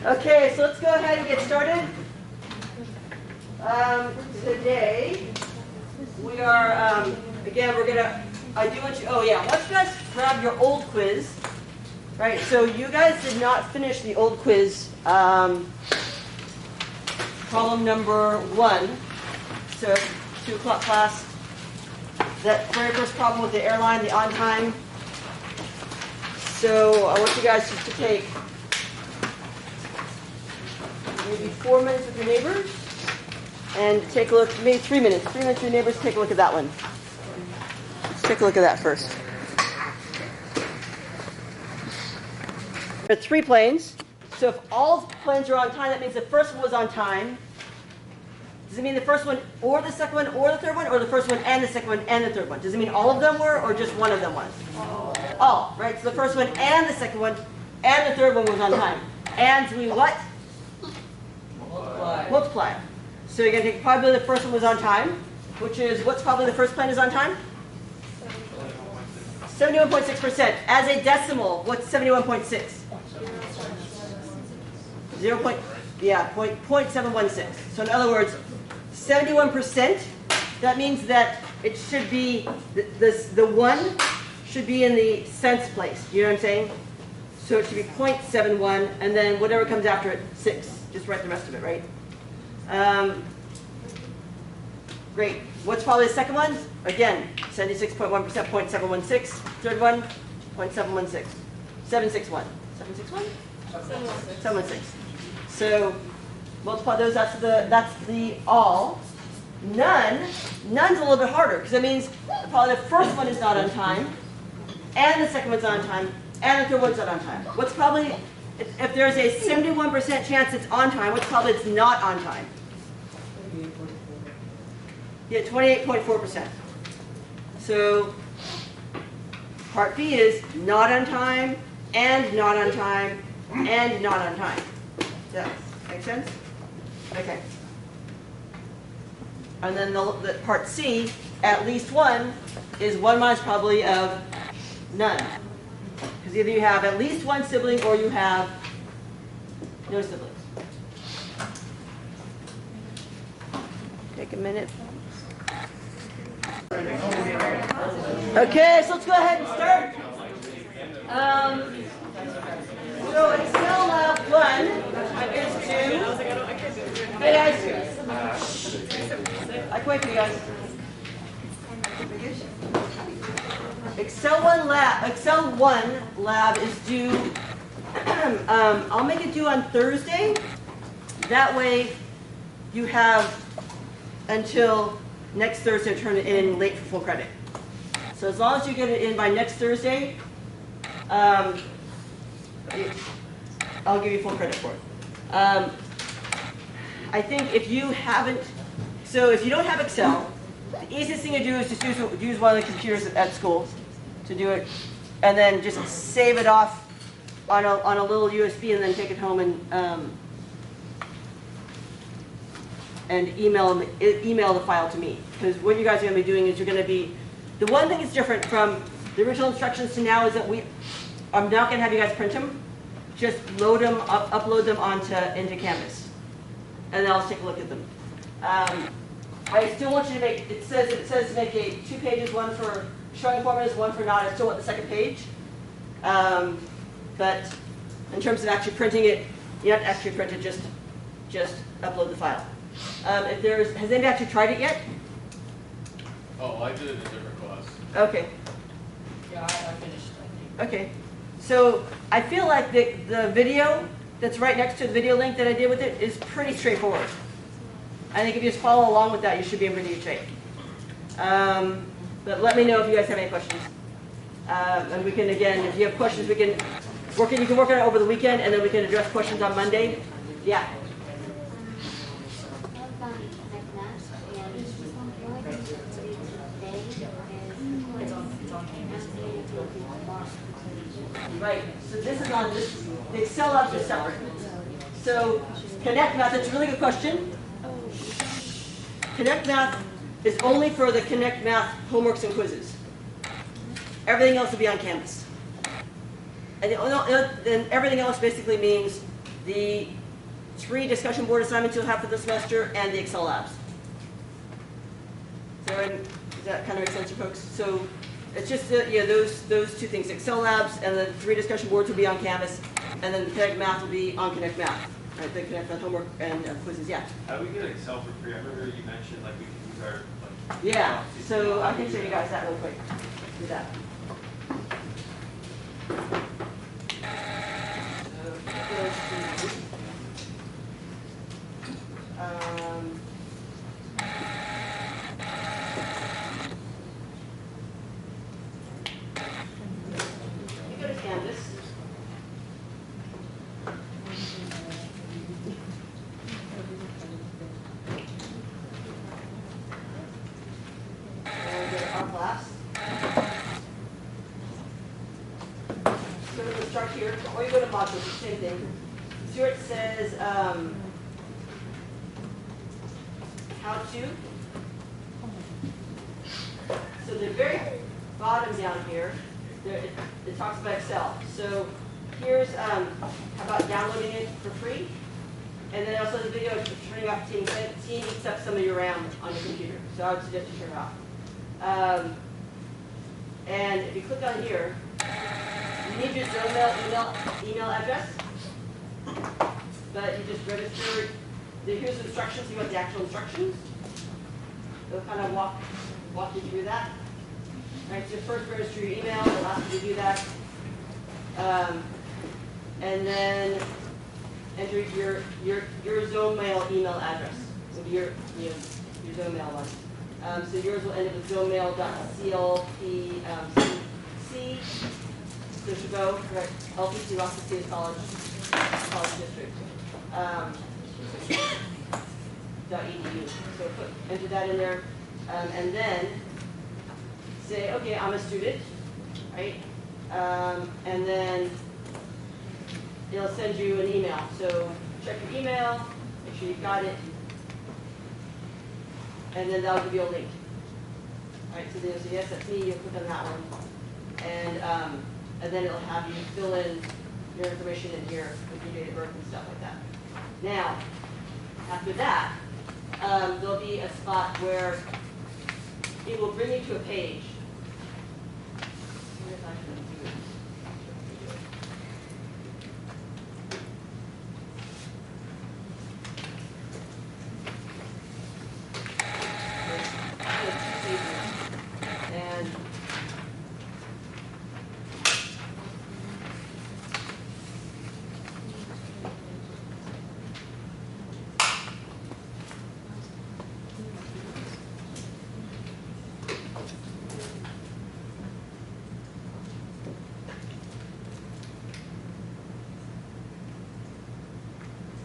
Okay, so let's go ahead and get started. Today, we are, again, we're going to, I do want you, oh yeah, once you guys grab your old quiz, right, so you guys did not finish the old quiz, problem number 1, so 2 o'clock class, that very first problem with the airline, the on time. So I want you guys just to take maybe 4 minutes with your neighbors and take a look, maybe 3 minutes. 3 minutes with your neighbors, take a look at that one. Let's take a look at that first. There are 3 planes. So if all planes are on time, that means the first one was on time. Does it mean the first one or the second one or the third one, or the first one and the second one and the third one? Does it mean all of them were, or just one of them was? All, right? So the first one and the second one and the third one was on time. And we what? Multiply. So you're going to take probably the first one was on time, which is, what's probably the first plane is on time? 71.6%. As a decimal, what's 71.6? 0.716. So in other words, 71%, that means that it should be, the 1 should be in the cents place. You know what I'm saying? So it should be 0.71, and then whatever comes after it, 6. Just write the rest of it, right? Great. What's probably the second one? Again, 76.1%, 0.716. Third one, 0.716. 761. 761? 716. So multiply those, that's the all. None's a little bit harder, because that means probably the first one is not on time, and the second one's not on time, and the third one's not on time. What's probably, if there's a 71% chance it's on time, what's probably it's not on time? Yeah, 28.4%. So part B is not on time, and not on time, and not on time. Does that make sense? Okay. And then the part C, at least 1, is 1 minus probability of none. Because either you have at least 1 sibling or you have no siblings. Take a minute. Okay, so let's go ahead and start. So Excel Lab 1 is due. Hey guys. I can wait for you guys. Excel 1 lab is due. I'll make it due on Thursday. That way you have until next Thursday to turn it in late for full credit. So as long as you get it in by next Thursday, I'll give you full credit for it. I think if you haven't, so if you don't have Excel, the easiest thing to do is just use one of the computers at school to do it, and then just save it off on a little USB, and then take it home and email the file to me. Because what you guys are going to be doing is you're going to be, the one thing that's different from the original instructions to now is that I'm not going to have you guys print them. Just load them, upload them into Canvas, and then I'll take a look at them. I still want you to make, it says to make 2 pages, one for showing formulas, one for not. I still want the second page. But in terms of actually printing it, you don't have to actually print it, just upload the file. Has anybody actually tried it yet? Oh, I did it in a different class. Okay. Yeah, I finished, I think. Okay. So I feel like the video that's right next to the video link that I did with it is pretty straightforward. I think if you just follow along with that, you should be in pretty good shape. But let me know if you guys have any questions. And we can, again, if you have questions, you can work on it over the weekend, and then we can address questions on Monday. Yeah. Right, so this is on this, the Excel labs are separate. So Connect Math, that's a really good question. Connect Math is only for the Connect Math homeworks and quizzes. Everything else will be on Canvas. And everything else basically means the 3 discussion board assignments you'll have for the semester, and the Excel labs. So does that kind of make sense to folks? So it's just those 2 things, Excel labs and the 3 discussion boards will be on Canvas, and then the Connect Math will be on Connect Math. Right, the Connect Math homework and quizzes, yeah. How do we get Excel for free? I remember you mentioned like we can use our Yeah, so I can show you guys that real quick. Do that. You go to Canvas. And go to our class. Go to the start here, or you go to modules, same thing. See where it says how to. So the very bottom down here, it talks about Excel. So here's how about downloading it for free. And then also the video of turning off Team eats up some of your RAM on your computer. So I would suggest you turn it off. And if you click on here, you need your email address, but you just register. Here's the instructions. You want the actual instructions. They'll kind of walk you through that. All right, so first register your email. It'll ask you to do that, and then enter your Zone Mail email address. So your Zone Mail one. So yours will end up with zonemail.clpc. So it should go, right, LPC, Ross State College District, .edu. So enter that in there, and then say, okay, I'm a student, right? And then it'll send you an email. So check your email, make sure you've got it, and then that'll give you a link. All right, so then you'll say, yes, that's me. You'll click on that one, and then it'll have you fill in your information in here with your date of birth and stuff like that. Now, after that, there'll be a spot where it will bring you to a page. Where if I can do it. And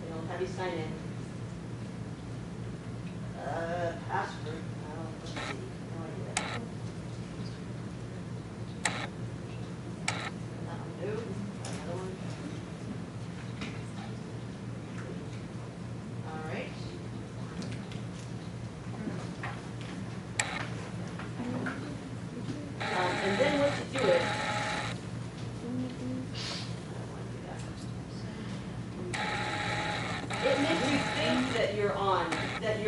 it'll have you sign in. Password. Let's see. No idea. That one, no. Another one. All right. And then once you do it, it makes you think that you're on, that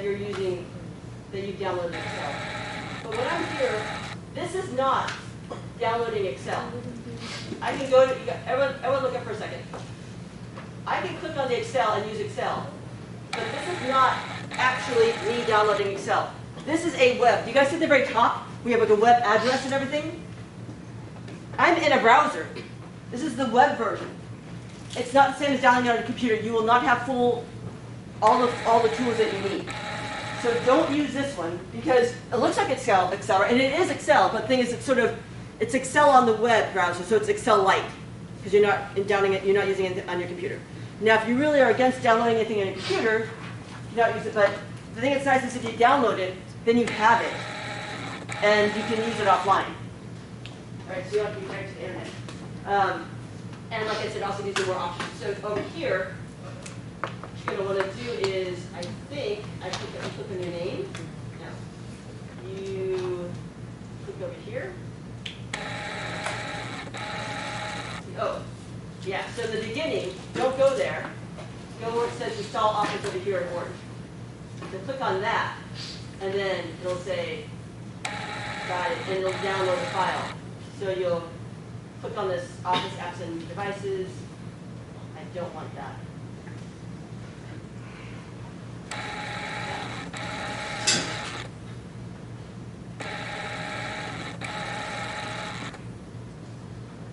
you're using, that you've downloaded Excel. But when I'm here, this is not downloading Excel. I can go to, everyone look up for a second. I can click on the Excel and use Excel, but this is not actually me downloading Excel. This is a web. Do you guys see at the very top? We have like a web address and everything. I'm in a browser. This is the web version. It's not the same as downloading on a computer. You will not have all the tools that you need. So don't use this one because it looks like Excel, and it is Excel. But the thing is, it's Excel on the web browser, so it's Excel Lite because you're not using it on your computer. Now, if you really are against downloading anything on your computer, you not use it. But the thing that's nice is if you download it, then you have it, and you can use it offline. All right, so you don't have to be connected to the internet. And like I said, also gives you more options. So over here, what you're going to want to do is, I think, I click on your name. No. You click over here. Oh, Yeah, so in the beginning, don't go there. Go where it says install Office over here in orange. So click on that, and then it'll say, got it, and it'll download the file. So you'll click on this Office Apps and Devices. I don't want that.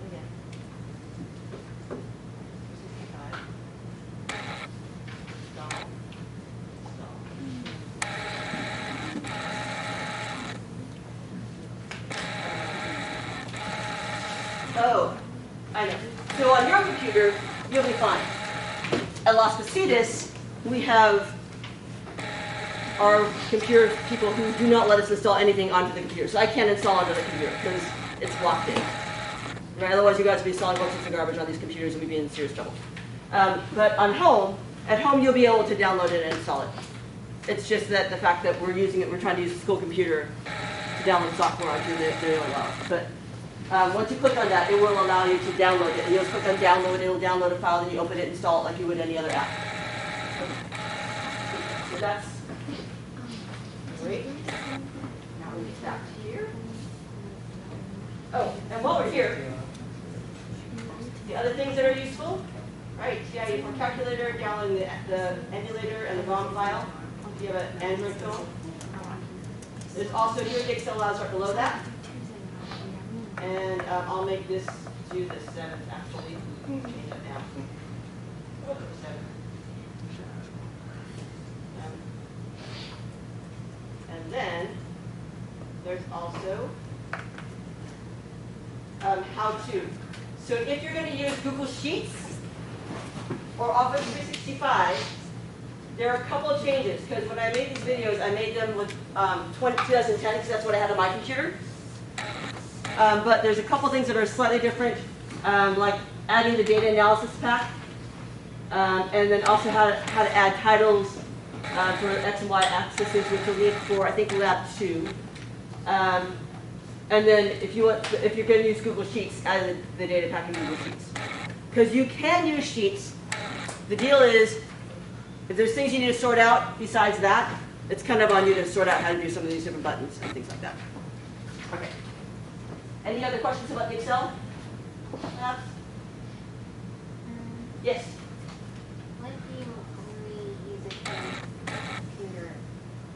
Again. 65. Install. Oh, I know. So on your computer, you'll be fine. At Las Positas, we have our computer people who do not let us install anything onto the computer. So I can't install onto the computer because it's locked in. Right? Otherwise, you guys would be installing all sorts of garbage on these computers and we'd be in serious trouble. But at home, you'll be able to download it and install it. It's just that the fact that we're using it, we're trying to use a school computer to download software onto, they don't allow it. But once you click on that, it will allow you to download it. And you'll click on download, it'll download a file, then you open it, install it like you would any other app. So that's great. Now we get back to here. Oh, and while we're here, the other things that are useful, right? Yeah, for calculator, downloading the emulator and the ROM file. If you have an Android phone. There's also here the Excel allows right below that. And I'll make this do the 7th actually. Change it now. Oh, 7. And then there's also how to. So if you're going to use Google Sheets or Office 365, there are a couple of changes. Because when I made these videos, I made them with 2010 because that's what I had on my computer. But there's a couple things that are slightly different, like adding the data analysis pack, and then also how to add titles for X and Y axes, which will need for, I think, Lab 2. And then if you're going to use Google Sheets, add the data pack in Google Sheets. Because you can use Sheets. The deal is, if there's things you need to sort out besides that, it's kind of on you to sort out how to do some of these different buttons and things like that. Okay. Any other questions about the Excel? Yes? What if you only use it for computer,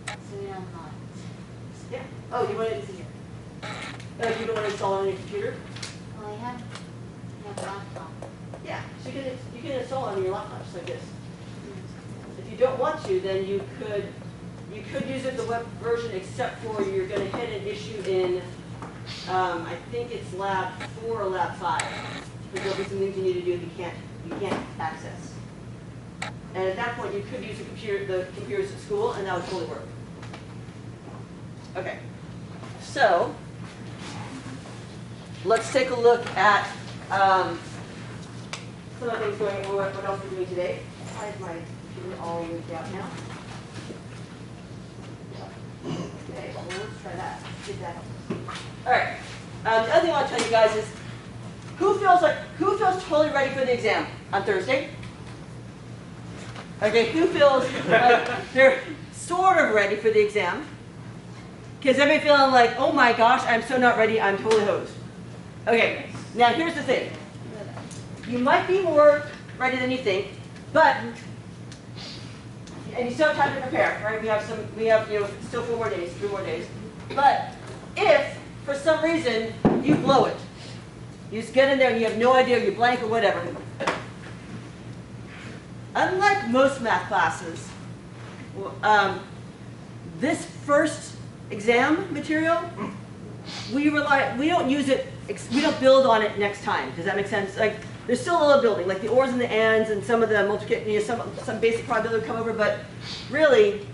so you don't know it? Yeah. Oh, you want to? You don't want to install it on your computer? Well, I have a laptop. Yeah. So you can install it on your laptop just like this. If you don't want to, then you could use it the web version, except for you're going to hit an issue in. I think it's Lab 4 or Lab 5. Because there'll be some things you need to do you can't access. And at that point, you could use the computers at school, and that would totally work. Okay. So let's take a look at some of the things going on. What else we're doing today? Why is my computer all moved out now? Okay. Well, let's try that. Get that. All right. The other thing I want to tell you guys is, who feels totally ready for the exam on Thursday? Okay, who feels like they're sort of ready for the exam? Because everybody feeling like, oh my gosh, I'm so not ready, I'm totally hosed. Okay, now here's the thing. You might be more ready than you think, but, and you still have time to prepare, right? We have still 3 more days. But if, for some reason, you blow it, you just get in there and you have no idea, you blank or whatever. Unlike most math classes, this first exam material, we don't use it, we don't build on it next time. Does that make sense? Like, there's still a little building, like the ors and the ands and some of the multiplication, some basic probability will come over, but really,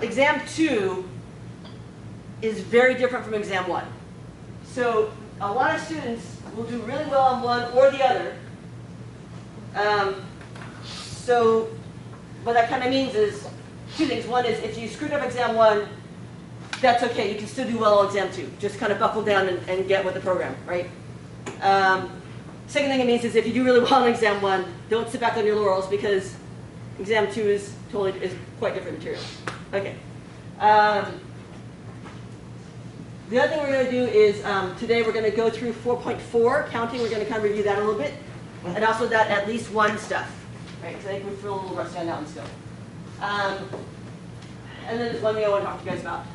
exam 2 is very different from exam 1. So a lot of students will do really well on one or the other. So what that kind of means is 2 things. One is if you screwed up exam 1, that's okay. You can still do well on exam 2. Just kind of buckle down and get with the program, right? Second thing it means is if you do really well on exam 1, don't sit back on your laurels because exam 2 is quite different material. Okay. The other thing we're going to do is today we're going to go through 4.4 counting. We're going to kind of review that a little bit, and also that at least one stuff, right? Because I think we feel a little rusty on that one still. And then there's one thing I want to talk to you guys about.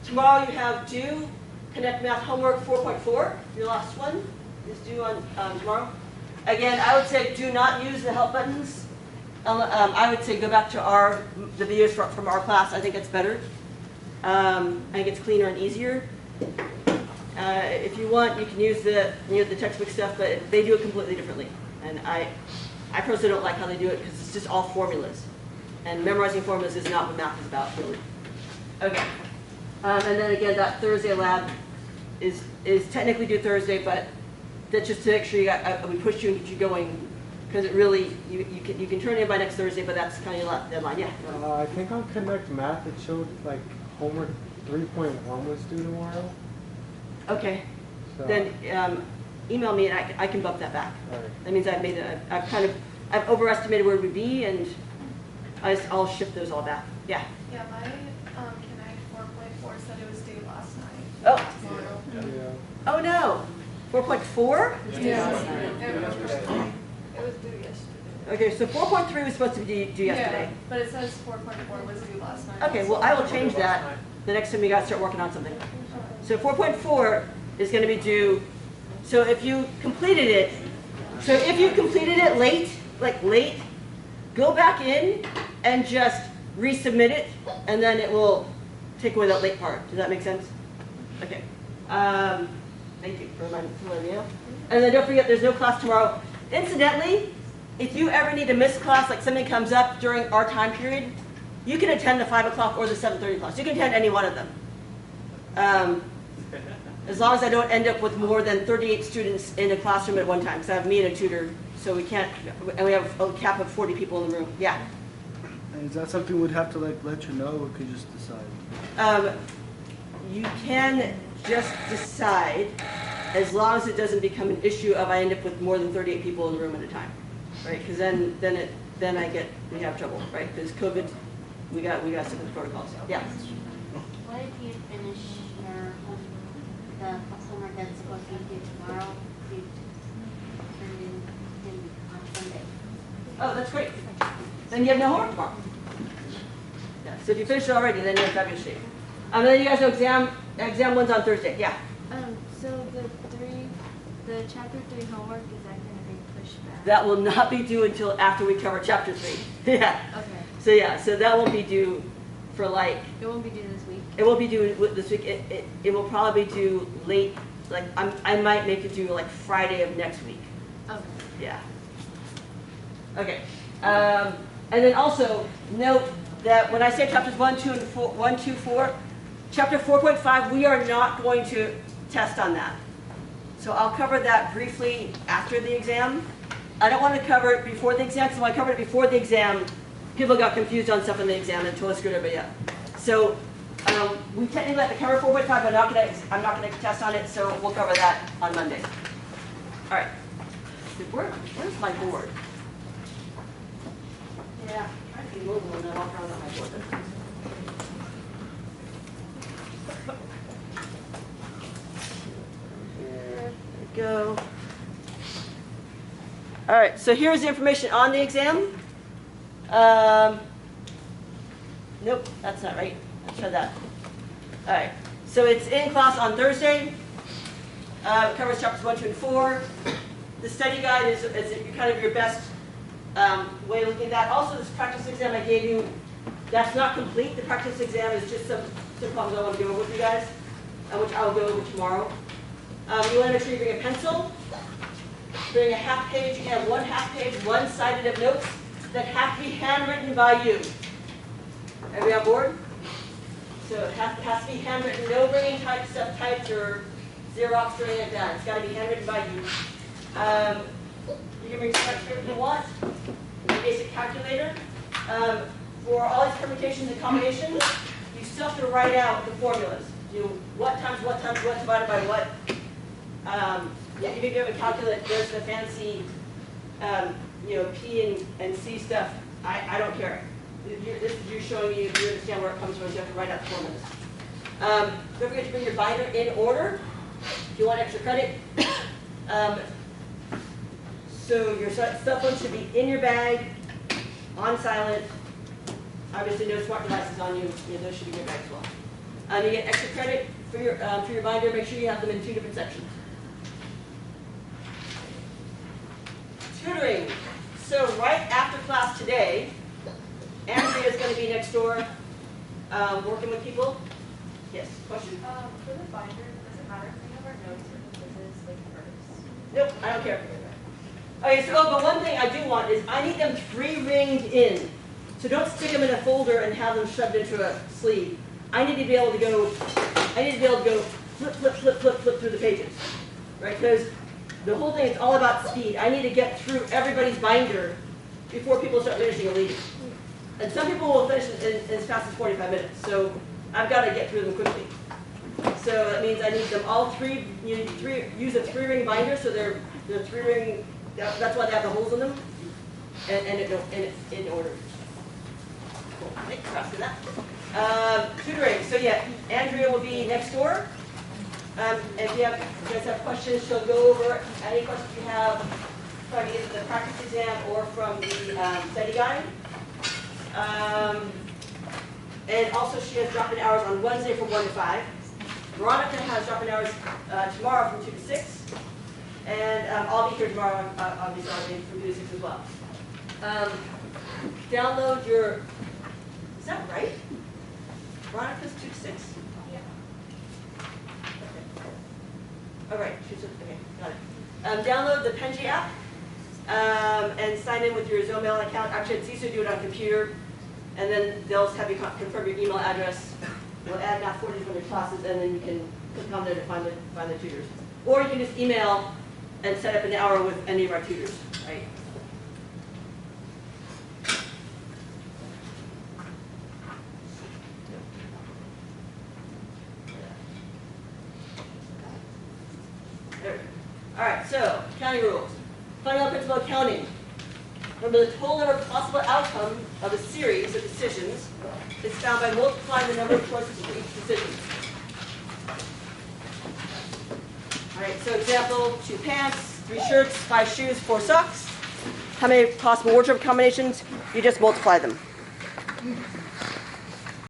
Tomorrow you have due Connect Math Homework 4.4. Your last one is due on tomorrow. Again, I would say do not use the help buttons. I would say go back to the videos from our class. I think it's better. I think it's cleaner and easier. If you want, you can use the textbook stuff, but they do it completely differently. And I personally don't like how they do it because it's just all formulas. And memorizing formulas is not what math is about, really. Okay. And then again, that Thursday lab is technically due Thursday, but that's just to make sure we push you and get you going, because it really you can turn it in by next Thursday, but that's kind of your deadline. Yeah. I think on Connect Math it showed like homework 3.1 was due tomorrow. Okay. So, Then email me and I can bump that back. Right. That means I've overestimated where it would be, and I'll shift those all back. Yeah. Yeah, my Connect 4.4 said it was due last night. Oh. Tomorrow. yeah. Oh no. 4.4? Yeah. It was due yesterday. Okay, so 4.3 was supposed to be due yesterday. Yeah, but it says 4.4 was due last night. Okay, well I will change that the next time you guys start working on something. So 4.4 is going to be due. So if you completed it, late, go back in and just resubmit it, and then it will take away that late part. Does that make sense? Okay. Thank you for letting me know. And then don't forget, there's no class tomorrow. Incidentally, if you ever need to miss class, like something comes up during our time period, you can attend the 5 o'clock or the 7:30 class. You can attend any one of them. As long as I don't end up with more than 38 students in a classroom at one time, because I have me and a tutor, so we can't, and we have a cap of 40 people in the room. Yeah. And is that something we'd have to let you know, or could you just decide? You can just decide as long as it doesn't become an issue of I end up with more than 38 people in the room at a time, right? Because then we have trouble, right? Because COVID, we got to stick with the protocols. Yeah. What if you finish the homework that's supposed to be due tomorrow, you turn it in on Sunday? Oh, that's great. Then you have no homework tomorrow. Yeah. So if you finish it already, then you're in fabulous shape. And then you guys know exam 1's on Thursday. Yeah. So the chapter 3 homework, is that going to be pushed back? That will not be due until after we cover chapter 3. Yeah. Okay. So that won't be due for like. It won't be due this week? It won't be due this week. It will probably be due late. Like I might make it due like Friday of next week. Okay. Yeah. Okay. And then also note that when I say chapters 1, 2, and 4, chapter 4.5, we are not going to test on that. So I'll cover that briefly after the exam. I don't want to cover it before the exam, because when I covered it before the exam, people got confused on stuff in the exam and totally screwed everybody up. So we technically have to cover 4.5, but I'm not going to test on it, so we'll cover that on Monday. All right. Where's my board? Yeah, I can move when I walk around on my board. Here we go. All right, so here's the information on the exam. Nope, that's not right. Let's try that. All right, so it's in class on Thursday. It covers chapters 1, 2, and 4. The study guide is kind of your best way of looking at that. Also, this practice exam I gave you, that's not complete. The practice exam is just some problems I want to go over with you guys, which I'll go over tomorrow. You want to make sure you bring a pencil, bring a half page. You can have one half page, one-sided of notes that have to be handwritten by you. Everybody on board? So it has to be handwritten. No bringing stuff typed or Xerox or anything like that. It's got to be handwritten by you. You can bring stuff if you want. A basic calculator. For all these permutations and combinations, you still have to write out the formulas. What times what divided by what. if you have a calculator, there's the fancy, P and C stuff. I don't care. This is you showing you understand where it comes from. You have to write out the formulas. Don't forget to bring your binder in order if you want extra credit. So your cell phone should be in your bag, on silent. Obviously, no smart devices on you. Those should be in your bag as well. You get extra credit for your binder. Make sure you have them in 2 different sections. Tutoring. So right after class today, Andrea is going to be next door working with people. Yes, question? For the binder, does it matter if we have our notes or quizzes like first? Nope, I don't care. Okay, so but one thing I do want is I need them 3-ringed in. So don't stick them in a folder and have them shoved into a sleeve. I need to be able to go flip, flip, flip, flip, flip through the pages. Right? Because the whole thing is all about speed. I need to get through everybody's binder before people start finishing and leaving. And some people will finish in as fast as 45 minutes. So I've got to get through them quickly. So that means I need them all three. You need use a 3-ring binder, so they're 3-ring. That's why they have the holes in them, and in order. Cool. Thanks for asking that. Tutoring. So yeah, Andrea will be next door. If you guys have questions, she'll go over any questions you have from either the practice exam or from the study guide. And also she has drop-in hours on Wednesday from 1 to 5. Veronica has drop-in hours tomorrow from 2 to 6. And I'll be here tomorrow, obviously, from 2 to 6 as well. Download your, is that right? Veronica's 2 to 6? Yeah. Okay. All right, okay, got it. Download the Penji app and sign in with your Zomail account. Actually, it's easier to do it on computer. And then they'll have you confirm your email address. We'll add Math 40 to your classes, and then you can click on there to find the tutors. Or you can just email and set up an hour with any of our tutors, right? There. All right, so counting rules. Fundamental principle of counting. Remember, the total number of possible outcomes of a series of decisions is found by multiplying the number of choices for each decision. All right, so example, 2 pants, 3 shirts, 5 shoes, 4 socks. How many possible wardrobe combinations? You just multiply them.